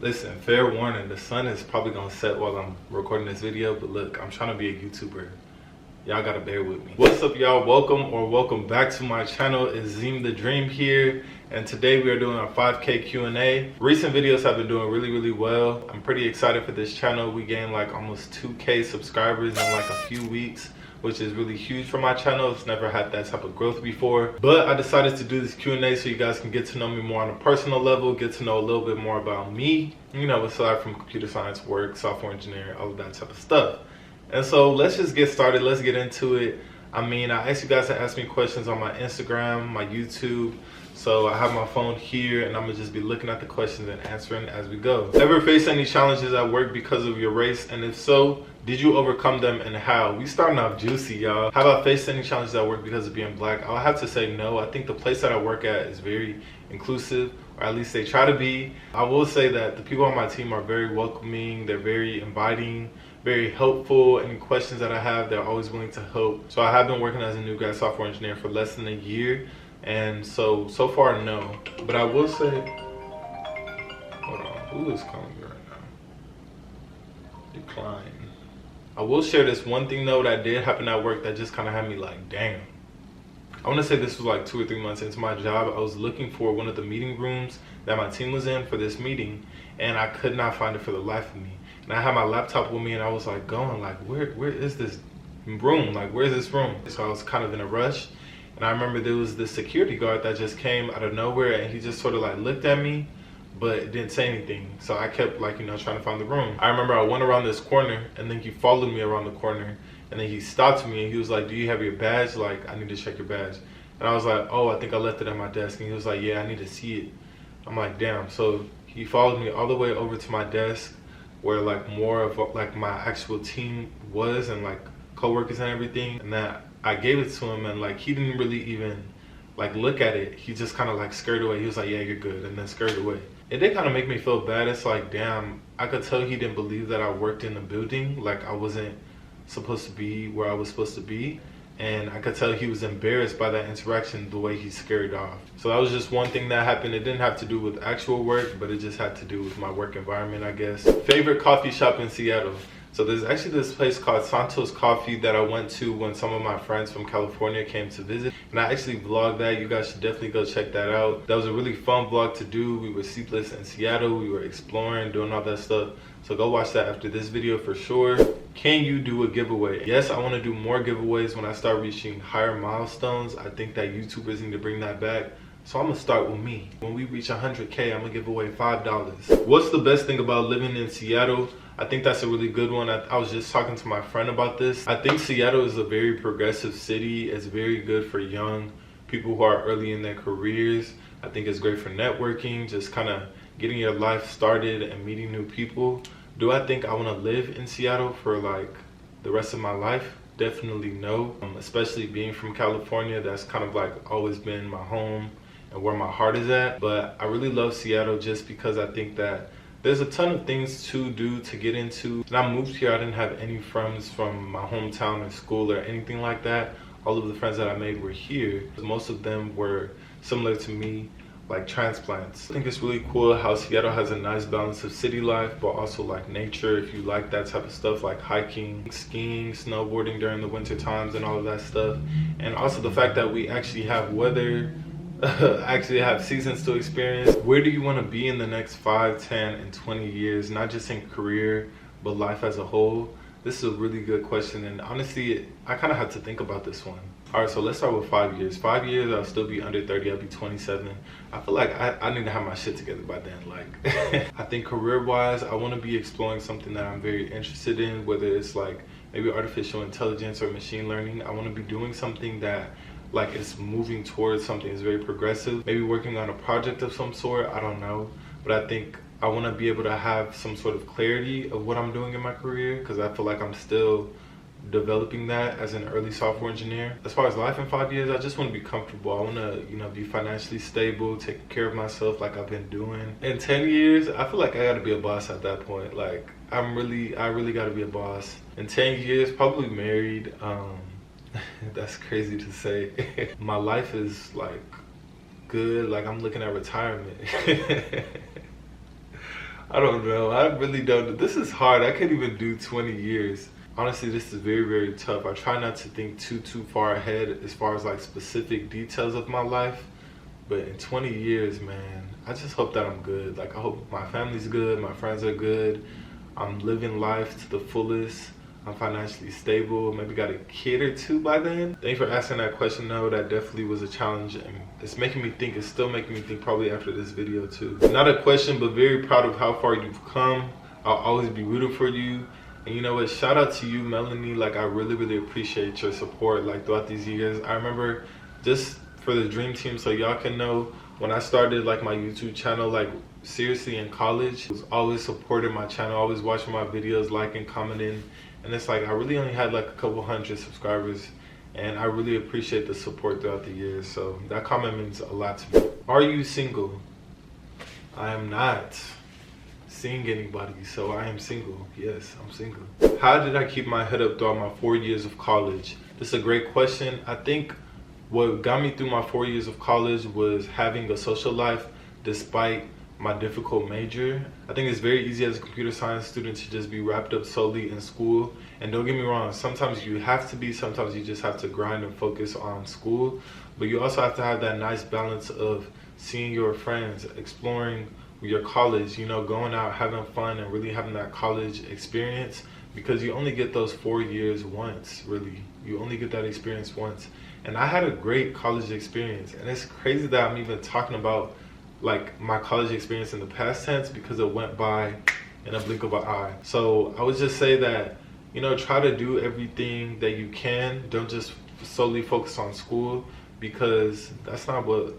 Listen, fair warning, the sun is probably gonna set while I'm recording this video, but look, I'm trying to be a YouTuber. Y'all gotta bear with me. What's up, y'all? Welcome back to my channel. It's Zim the Dream here, and today we are doing a 5K Q&A. Recent videos have been doing really well. I'm pretty excited for this channel. We gained like almost 2K subscribers in like a few weeks, which is really huge for my channel. It's never had that type of growth before. But I decided to do this Q&A so you guys can get to know me more on a personal level, get to know a little bit more about me, you know, aside from computer science work, software engineering, all of that type of stuff. And so let's just get started. Let's get into it. I mean, I asked you guys to ask me questions on my Instagram, my YouTube. So I have my phone here and I'm gonna just be looking at the questions and answering as we go. Ever face any challenges at work because of your race? And if so, did you overcome them and how? We starting off juicy, y'all. Have I faced any challenges at work because of being black? I'll have to say no. I think the place that I work at is very inclusive, or at least they try to be. I will say that the people on my team are very welcoming. They're very inviting, very helpful. Any questions that I have, they're always willing to help. So I have been working as a new grad software engineer for less than a year. And so far, no. But I will say, hold on, who is calling me right now? Decline. I will share this one thing though that did happen at work that just kind of had me like, damn. I want to say this was like 2 or 3 months into my job. I was looking for one of the meeting rooms that my team was in for this meeting, and I could not find it for the life of me. And I had my laptop with me and I was like going like, where is this room? Like, where's this room? So I was kind of in a rush. And I remember there was this security guard that just came out of nowhere and he just sort of like looked at me, but didn't say anything. So I kept like, you know, trying to find the room. I remember I went around this corner and then he followed me around the corner and then he stopped me and he was like, do you have your badge? Like, I need to check your badge. And I was like, oh, I think I left it at my desk. And he was like, yeah, I need to see it. I'm like, damn. So he followed me all the way over to my desk where like more of like my actual team was and like coworkers and everything. And that I gave it to him and like he didn't really even like look at it. He just kind of like scurried away. He was like, yeah, you're good, and then scurried away. It did kind of make me feel bad. It's like, damn, I could tell he didn't believe that I worked in the building. Like I wasn't supposed to be where I was supposed to be. And I could tell he was embarrassed by that interaction, the way he scurried off. So that was just one thing that happened. It didn't have to do with actual work, but it just had to do with my work environment, I guess. Favorite coffee shop in Seattle? So there's actually this place called Santos Coffee that I went to when some of my friends from California came to visit. And I actually vlogged that. You guys should definitely go check that out. That was a really fun vlog to do. We were sleepless in Seattle. We were exploring, doing all that stuff. So go watch that after this video for sure. Can you do a giveaway? Yes, I want to do more giveaways when I start reaching higher milestones. I think that YouTubers need to bring that back. So I'm gonna start with me. When we reach 100K, I'm gonna give away $5. What's the best thing about living in Seattle? I think that's a really good one. I was just talking to my friend about this. I think Seattle is a very progressive city. It's very good for young people who are early in their careers. I think it's great for networking, just kind of getting your life started and meeting new people. Do I think I want to live in Seattle for like the rest of my life? Definitely no. Especially being from California, that's kind of like always been my home and where my heart is at. But I really love Seattle just because I think that there's a ton of things to do, to get into. When I moved here, I didn't have any friends from my hometown or school or anything like that. All of the friends that I made were here. Most of them were similar to me, like transplants. I think it's really cool how Seattle has a nice balance of city life, but also like nature. If you like that type of stuff, like hiking, skiing, snowboarding during the winter times and all of that stuff. And also the fact that we actually have weather, actually have seasons to experience. Where do you want to be in the next 5, 10, and 20 years? Not just in career, but life as a whole. This is a really good question, and honestly, I kind of had to think about this one. All right, so let's start with 5 years. 5 years, I'll still be under 30. I'll be 27. I feel like I need to have my shit together by then. Like, I think career-wise, I want to be exploring something that I'm very interested in, whether it's like maybe artificial intelligence or machine learning. I want to be doing something that like it's moving towards something that's very progressive. Maybe working on a project of some sort, I don't know. But I think I want to be able to have some sort of clarity of what I'm doing in my career, because I feel like I'm still developing that as an early software engineer. As far as life in 5 years, I just want to be comfortable. I want to, you know, be financially stable, take care of myself like I've been doing. In 10 years, I feel like I got to be a boss at that point. Like I really got to be a boss. In 10 years, probably married. That's crazy to say. My life is like good. Like I'm looking at retirement. I don't know. I really don't know. This is hard. I can't even do 20 years. Honestly, this is very, very tough. I try not to think too far ahead as far as like specific details of my life. But in 20 years, man, I just hope that I'm good. Like, I hope my family's good, my friends are good. I'm living life to the fullest. I'm financially stable, maybe got a kid or two by then. Thanks for asking that question. No, that definitely was a challenge, and it's making me think. It's still making me think probably after this video too. Not a question, but very proud of how far you've come. I'll always be rooting for you. And you know what, shout out to you, Melanie. Like, I really appreciate your support like throughout these years. I remember, just for the dream team, so y'all can know, when I started like my YouTube channel, like seriously in college, I was always supporting my channel, always watching my videos, liking, commenting. And it's like I really only had like a couple hundred subscribers, and I really appreciate the support throughout the years. So that comment means a lot to me. Are you single? I am not seeing anybody, so I am single. Yes, I'm single. How did I keep my head up throughout my 4 years of college? This is a great question. I think what got me through my 4 years of college was having a social life despite my difficult major. I think it's very easy as a computer science student to just be wrapped up solely in school. And don't get me wrong, sometimes you have to be, sometimes you just have to grind and focus on school. But you also have to have that nice balance of seeing your friends, exploring your college, you know, going out, having fun, and really having that college experience, because you only get those 4 years once, really. You only get that experience once. And I had a great college experience, and it's crazy that I'm even talking about like my college experience in the past tense, because it went by in a blink of an eye. So I would just say that, you know, try to do everything that you can. Don't just solely focus on school, because that's not what,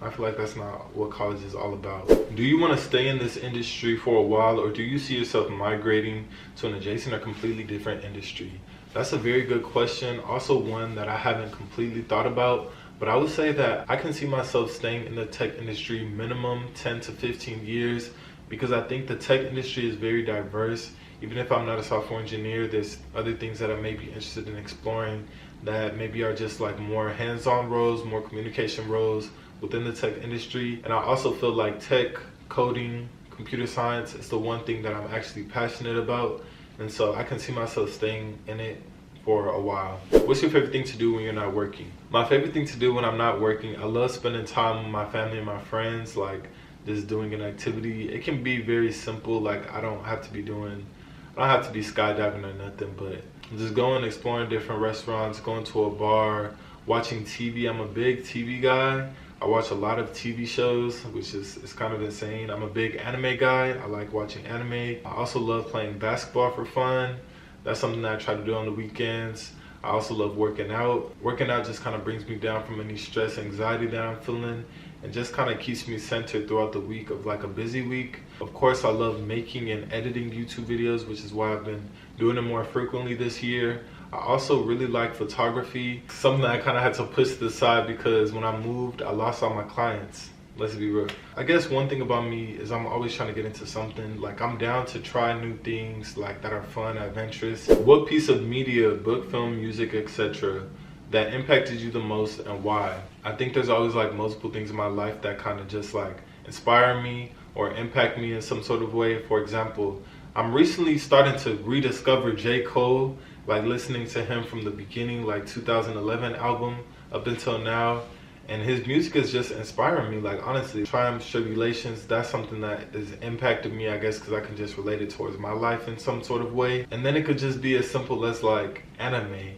I feel like that's not what college is all about. Do you want to stay in this industry for a while, or do you see yourself migrating to an adjacent or completely different industry? That's a very good question. Also one that I haven't completely thought about. But I would say that I can see myself staying in the tech industry minimum 10 to 15 years, because I think the tech industry is very diverse. Even if I'm not a software engineer, there's other things that I may be interested in exploring that maybe are just like more hands-on roles, more communication roles within the tech industry. And I also feel like tech, coding, computer science is the one thing that I'm actually passionate about. And so I can see myself staying in it for a while. What's your favorite thing to do when you're not working? My favorite thing to do when I'm not working, I love spending time with my family and my friends, like just doing an activity. It can be very simple, like I don't have to be skydiving or nothing, but just going, exploring different restaurants, going to a bar, watching TV. I'm a big TV guy. I watch a lot of TV shows, which is kind of insane. I'm a big anime guy. I like watching anime. I also love playing basketball for fun. That's something that I try to do on the weekends. I also love working out. Working out just kind of brings me down from any stress, anxiety that I'm feeling, and just kind of keeps me centered throughout the week of like a busy week. Of course, I love making and editing YouTube videos, which is why I've been doing it more frequently this year. I also really like photography, something that I kind of had to push to the side because when I moved, I lost all my clients. Let's be real. I guess one thing about me is I'm always trying to get into something. Like, I'm down to try new things like that are fun, adventurous. What piece of media, book, film, music, etc., that impacted you the most and why? I think there's always like multiple things in my life that kind of just like inspire me or impact me in some sort of way. For example, I'm recently starting to rediscover J. Cole, like listening to him from the beginning, like 2011 album up until now. And his music is just inspiring me, like honestly. Triumphs, tribulations, that's something that has impacted me, I guess, because I can just relate it towards my life in some sort of way. And then it could just be as simple as like anime.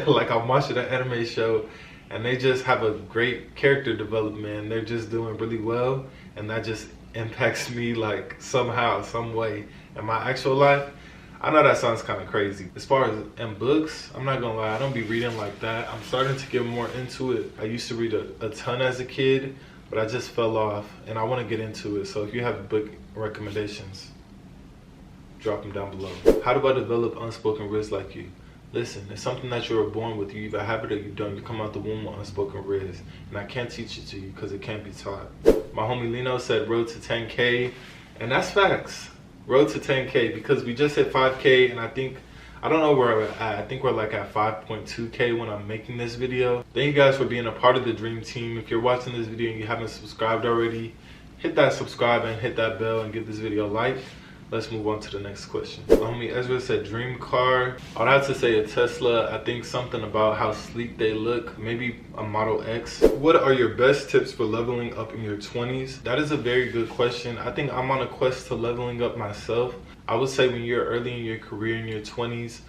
Like I'm watching an anime show and they just have a great character development. They're just doing really well. And that just impacts me like somehow, some way in my actual life. I know that sounds kind of crazy. As far as in books, I'm not gonna lie, I don't be reading like that. I'm starting to get more into it. I used to read a ton as a kid, but I just fell off and I want to get into it. So if you have book recommendations, drop them down below. How do I develop unspoken riz like you? Listen, it's something that you're born with. You either have it or you don't. You come out the womb with unspoken riz. And I can't teach it to you because it can't be taught. My homie Lino said road to 10K, and that's facts. Road to 10K, because we just hit 5K, and I don't know where we're at. I think we're like at 5.2K when I'm making this video. Thank you guys for being a part of the dream team. If you're watching this video and you haven't subscribed already, hit that subscribe and hit that bell and give this video a like. Let's move on to the next question. Homie Ezra said dream car. I'd have to say a Tesla. I think something about how sleek they look. Maybe a Model X. What are your best tips for leveling up in your 20s? That is a very good question. I think I'm on a quest to leveling up myself. I would say when you're early in your career, in your 20s,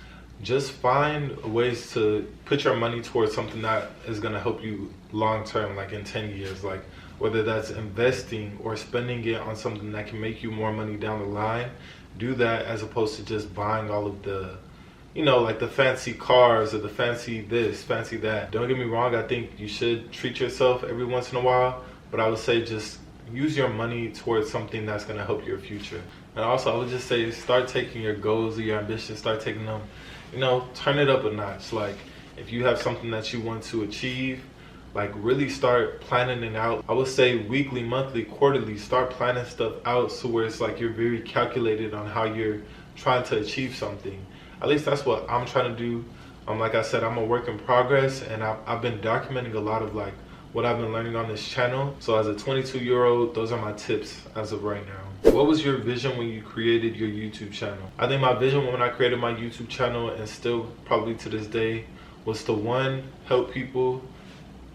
just find ways to put your money towards something that is going to help you long term, like in 10 years. Like whether that's investing or spending it on something that can make you more money down the line. Do that as opposed to just buying all of the, you know, like the fancy cars or the fancy this, fancy that. Don't get me wrong, I think you should treat yourself every once in a while, but I would say just use your money towards something that's going to help your future. And also I would just say start taking your goals or your ambitions, start taking them, you know, turn it up a notch. Like if you have something that you want to achieve, like really start planning it out. I would say weekly, monthly, quarterly, start planning stuff out so where it's like you're very calculated on how you're trying to achieve something. At least that's what I'm trying to do. Like I said, I'm a work in progress, and I've been documenting a lot of like what I've been learning on this channel. So as a 22-year-old, those are my tips as of right now. What was your vision when you created your YouTube channel? I think my vision when I created my YouTube channel, and still probably to this day, was to one, help people,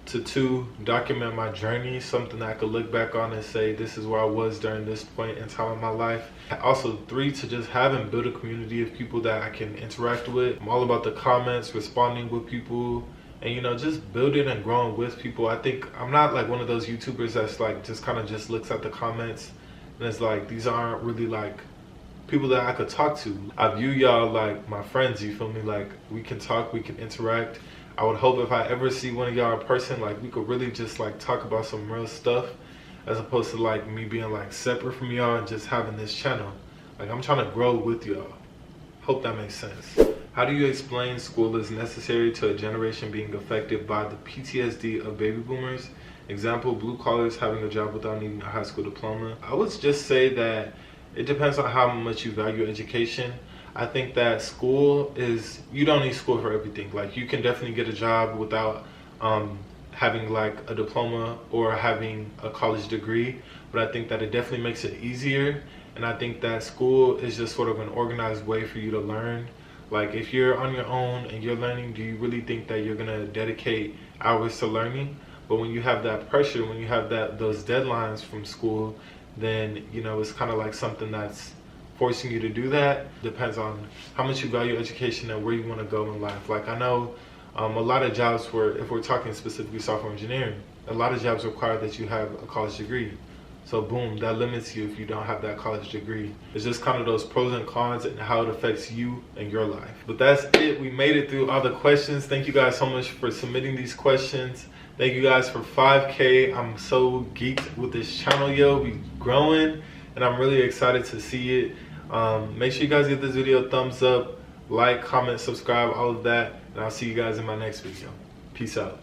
to two, document my journey, something that I could look back on and say this is where I was during this point in time in my life. Also three, to just have and build a community of people that I can interact with. I'm all about the comments, responding with people, and you know, just building and growing with people. I think I'm not like one of those YouTubers that's like just kind of just looks at the comments and it's like these aren't really like people that I could talk to. I view y'all like my friends, you feel me? Like we can talk, we can interact. I would hope if I ever see one of y'all in person, like we could really just like talk about some real stuff, as opposed to like me being like separate from y'all and just having this channel. Like I'm trying to grow with y'all. Hope that makes sense. How do you explain school is necessary to a generation being affected by the PTSD of baby boomers? Example, blue collars having a job without needing a high school diploma. I would just say that it depends on how much you value education. I think that school is, you don't need school for everything. Like you can definitely get a job without having like a diploma or having a college degree, but I think that it definitely makes it easier. And I think that school is just sort of an organized way for you to learn. Like if you're on your own and you're learning, do you really think that you're gonna dedicate hours to learning? But when you have that pressure, when you have those deadlines from school, then you know it's kind of like something that's forcing you to do that. Depends on how much you value education and where you want to go in life. Like I know a lot of jobs, if we're talking specifically software engineering, a lot of jobs require that you have a college degree. So boom, that limits you if you don't have that college degree. It's just kind of those pros and cons and how it affects you and your life. But that's it. We made it through all the questions. Thank you guys so much for submitting these questions. Thank you guys for 5K. I'm so geeked with this channel, yo. We growing, and I'm really excited to see it. Make sure you guys give this video a thumbs up, like, comment, subscribe, all of that, and I'll see you guys in my next video. Peace out.